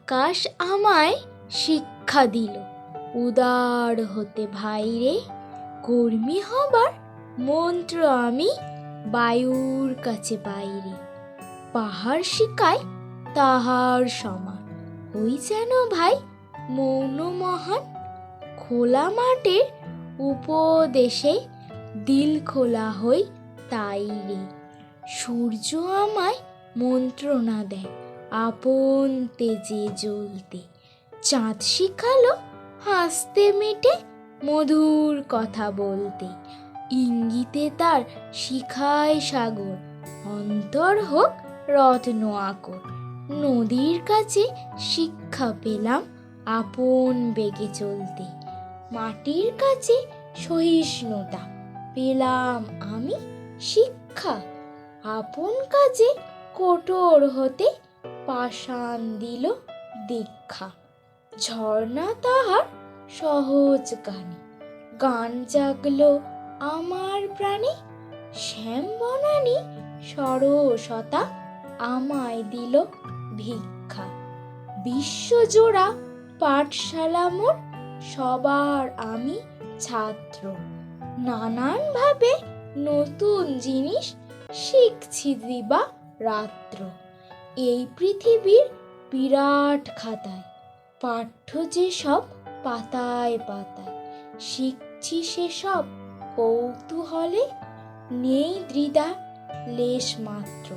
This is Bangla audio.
আকাশ আমায় শিক্ষা দিল, উদার হতে ভাইরে। কর্মী হবার মন্ত্র আমি বায়ুর কাছে বাইরে। পাহাড় শিখায় তাহার সমান, হই যেন ভাই মৌন মহান। খোলা মাঠের উপদেশে দিল খোলা হই তাই রে। সূর্য আমায় মন্ত্রণা দেয় আপন তেজে জ্বলতে। চাঁদ শিখালো হাসতে মেটে মধুর কথা বলতে। ইঙ্গিতে তার শিখায় সাগর, অন্তর হোক রত্ন আকর। নদীর কাছে শিক্ষা পেলাম আপন বেগে চলতে। মাটির কাছে সহিষ্ণুতা পেলাম আমি শিক্ষা। আপন কাজে কঠোর হতে পাষাণ দিল দীক্ষা। ঝর্ণা তাহার সহজ গানে, গান জাগলো আমার প্রাণে। শ্যাম বনানী সরসতা আমায় দিল ভিক্ষা। বিশ্বজোড়া পাঠশালা মোর, সবার আমি ছাত্র। নানান ভাবে নতুন জিনিস শিখছি দিবা রাত্র। এই পৃথিবীর বিরাট খাতায় পাঠ্য যেসব পাতায় পাতায়, শিখছি সেসব কৌতূহলে। নেই দ্বিধা লেশ মাত্র।